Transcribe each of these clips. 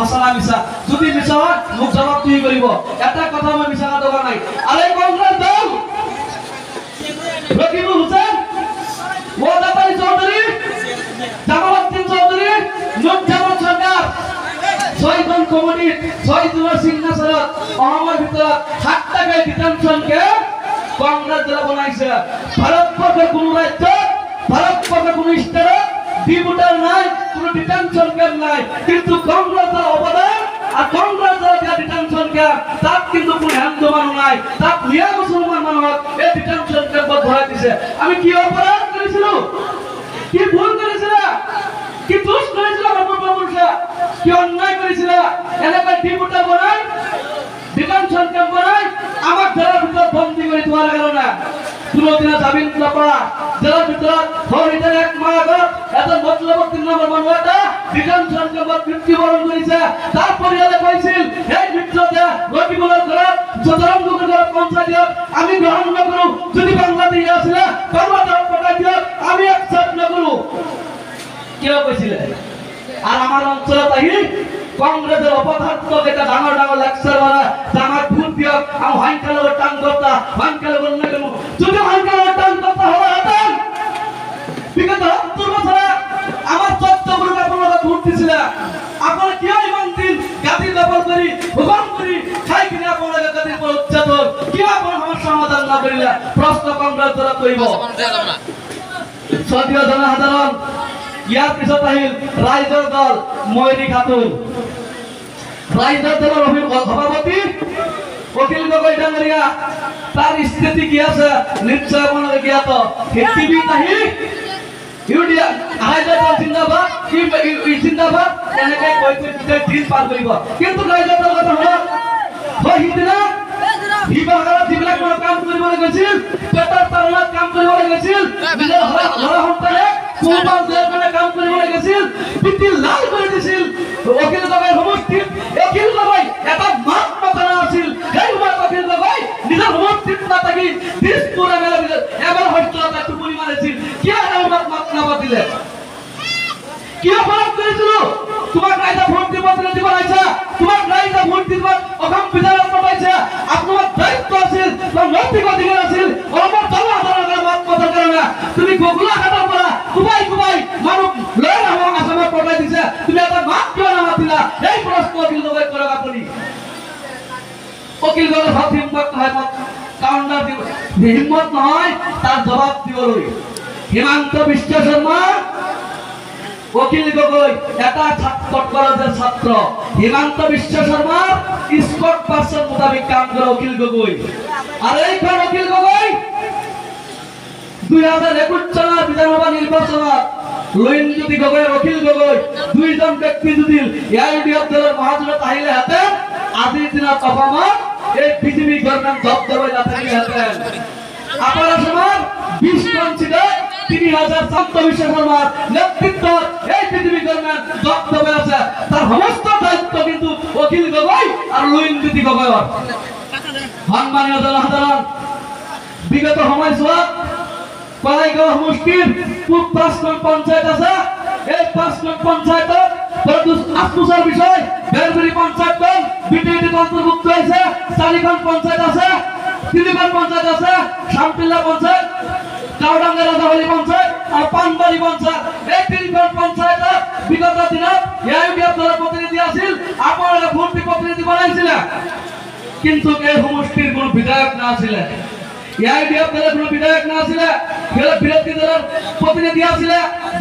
সঁচা না মিছা যদি মিছা হয় মোক জবাব দি কৰিব এটা কথা মই মিছা কথা নাই আৰু এই কংগ্ৰেছ দল ৰকিবুল হোসেন ওয়াদাতাৰি চৌধুৰী জামালউদ্দিন চৌধুৰী নুৰজামান সৰকাৰ ছয়জন কমিটি 6 জনেৰ সিগনেচাৰত অসমৰ ভিতৰত 7 টাকাই ডিটেনশনকে কংগ্ৰেছ দল বনাইছে ভাৰতবৰ্ষৰ কোনো ৰাজ্য ভাৰতবৰ্ষৰ কোনো ষ্টেটত ডিপুটাৰ নাই কোনো ডিটেনশন কেম্প নাই কিন্তু কংগ্ৰেছ দল অৱদান আর কংগ্রেস দল দিয়া ডিটেনশন ক্যাম্প তাত কিন্তু কোনো হিন্দু মানুষ নাই তাত মিয়া মুসলমান মানুষ এই ডিটেনশন ক্যাম্পত ভৰাই দিছে আমি কি অপরাধ করেছিল কি ভুল করেছিল কি দোষ করেছিল আমার পূর্বপুরুষরা কি অন্যায় করেছিল এলাকায় ডিপুটা বনাই ডিটেনশন ক্যাম্প বনাই আমার জেলার ভিতর বন্দী করে তোমার গেল না কোনদিনা জামিন পাওয়া জেলার ভিতর হরিদের এক মাগত এত মতলব 3 নম্বর মানুষটা ডিটেনশন ক্যাম্পত মৃত্যুবরণ করেছে তার পরিবারে কইছিল এই মৃত্যুতে রকিবুলের ঘর যদরঙ্গের ঘর পঞ্চায়েত আমি গ্রহণ না করু যদি বাংলাদেশে আসলে বাংলাদেশ পঠাই দিও আমি একসেপ্ট না করু কেউ কইছিল আর আমার অঞ্চলে তাই কংগ্রেসের অপদার্থ যেটা ডাঙর ডাঙর লেকচার মারা জামাত ভোট দিও আমি হাইকালের টান করতা হাইকালের বললে কেন যদি হাইকালের টান করতা হয় হাতান বিগত 70 বছরে আমার চট্টগ্রামে আপনারা ভোট দিছিল আপনারা কি ইমান দিন গাদি দখল করি হুকুম করি খাই কিনে আপনারা গাদির উপর উচ্চাতন কি আপনারা সমস্যা সমাধান না করিলা প্রশ্ন কংগ্রেস দ্বারা কইব সদীয় জনসাধারণ ইয়ার পিছত আহিল ৰাইজৰ দল ময়ূৰী খাতুন ৰাইজৰ দলৰ সভাপতি অখিল গগৈ ডাঙৰীয়া তাৰ স্থিতি কি আছে নিশ্চয় আপোনালোকে জ্ঞাত টিভি নাহি ইউডিয়া ৰাইজৰ দল জিন্দাবাদ জিন্দাবাদ এনেকৈ কৈ দিন পাৰ কৰিব কিন্তু ৰাইজৰ দল কথা হয় সিদিনা বিভাগত যিবিলাক কাম কৰিবলৈ গৈছিল পেটাৰ তাৰণাত কাম কৰিবলৈ গৈছিল নিজৰ ল'ৰা সন্তানে কোপাল দেৰ মানে কাম কৰিবলৈ গৈছিল পিটি লাল কৰি দিছিল অখিল গগৈ সমষ্টিত অখিল গগৈ এটা মাত মাতা আছিল সেই সময়ত অখিল গগৈ নিজৰ সমষ্টিত নাথাকি দিছপুৰ এবাৰ হত্যা টোপনি মাৰিছিল কিয় এবাৰ মাত নাপাতিলে কিয় ফৰক কৰিছিল তোমাক ৰাইজে ভোট দিব আহিছে তোমাক ৰাইজে ভোট দিব অসম বিধানত পঠাইছে আপোনাৰ দায়িত্ব আছিল নৈতিক অধিকাৰ আছিল অসমৰ জনসাধাৰণৰ মাত মাতাৰ কাৰণে তুমি গোলাঘাটৰ পৰা কুবাই মানুহ লৈ আসামত পঠাই দিছে তুমি এটা মাত কিয় নামাতিলা এই প্ৰশ্ন অখিল গগৈ কৰক আপুনি অখিল গগৈ ভাব হিম্মত নহয় কাউন্টাৰ দিব হিম্মত নহয় তাৰ জবাব দিবলৈ হিমন্ত বিশ্ব শৰ্মা অখিল গগৈ এটা কলেজের ছাত্র হিমন্ত বিশ্ব শর্মা স্কট পার্সন মোতাবেক কাম করে অখিল গগৈ আর এইখন অখিল গগৈ 2021 চনৰ বিধানসভা নিৰ্বাচনত লইনজ্যোতি গগৈ অখিল গগৈ দুইজন ব্যক্তি যদি ইউডিএফ দলৰ মহাজনত আহিলে হেতেন আজিৰ দিনত অসমত এই বিজেপি গভৰ্ণমেণ্ট দবদবাই নাথাকিলেহেঁতেন আপনারা সমাজ 20 জন ছিল 3000 ছাত্র বিশ্ব শর্মার নেতৃত্বত এই পৃথিবী গভর্নমেন্ট দবদবে আছে তার সমস্ত দায়িত্ব কিন্তু অখিল গগৈ আর লইনজ্যোতি গগৈর সম্মানীয় জনসাধারণ বিগত সময়ছোৱাত কলাইগাঁও সমষ্টিৰ পূব 5খন পঞ্চায়ত আছে এই 5খন পঞ্চায়তত আফসোসৰ বিষয় বেৰগুৰি পঞ্চায়তখন বিটিডিত অন্তৰ্ভুক্ত হৈছে 4খন পঞ্চায়ত আছে 3খন পঞ্চায়ত আছে শামটিলা পঞ্চায়ত কাউডাঙ্গা রাজাহলি পঞ্চায়েত আর পানবাড়ি পঞ্চায়েত এই 3খন পঞ্চায়েতত বিগত দিনত ইউডিএফ দলৰ প্ৰতিনিধি আছিল আপোনালোকে ভোট দি প্ৰতিনিধি বনাইছিল কিন্তু এই সমষ্টিৰ কোনো বিধায়ক নাছিল ইউডিএফ দলৰ কোনো বিধায়ক নাছিল বিৰোধী দলৰ প্ৰতিনিধি আছিল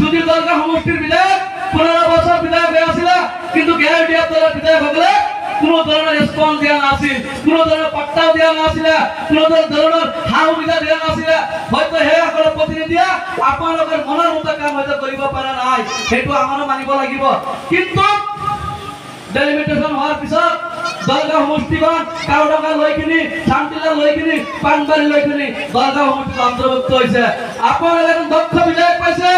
যদি দলগা সমষ্টিৰ বিধায়ক 15 বছৰ বিধায়ক আছিল কিন্তু ইউডিএফ দলৰ বিধায়কসকলে কোনো ধৰণৰ ৰেসপন্স দিয়া নাছিল কোনো ধৰণৰ পাত্তা দিয়া নাছিল কোনো ধৰণৰ সুবিধা দিয়া নাছিল হয়তো হেসকলৰ প্ৰতিনিধিয়ে আপোনালোকৰ মনৰ মতে কাম হয়তো কৰিব পৰা নাই সেইটো আমাৰো মানিব লাগিব কিন্তু ডেলিমিটেশন হোৱাৰ পিছত দলগাঁও সমষ্টিখন কাউডাঙ্গা লৈ কিনি শান্তিলা লৈ কিনি পানবাৰী লৈ কিনি দলগাঁও সমষ্টিত অন্তৰ্ভুক্ত হৈছে আপোনালোকে এজন দক্ষ বিধায়ক পাইছে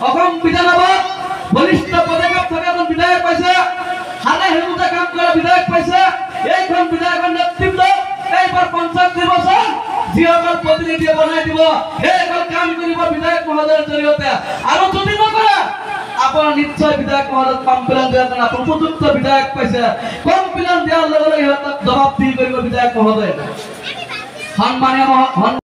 অসম বিধানসভাত বলিষ্ঠ পদক্ষেপ থকা এজন বিধায়ক পাইছে হাতে হেলুতে কাম কৰা বিধায়ক পাইছে এইখন বিধায়কৰ নেতৃত্ব এইবাৰ পঞ্চায়ত নিৰ্বাচন যিসকল প্ৰতিনিধিয়ে বনাই দিব সেইসকল কাম কৰিব বিধায়ক মহোদয়ৰ জৰিয়তে আৰু যদি নকৰে আপোনাৰ নিশ্চয় বিধায়ক মহোদয় কমপ্লেইন দিয়াৰ কাৰণে আপুনি উপযুক্ত বিধায়ক পাইছে কমপ্লেইন দিয়াৰ লগে লগে সিহঁতক জবাব দি কৰিব বিধায়ক মহোদয় সন্মানীয়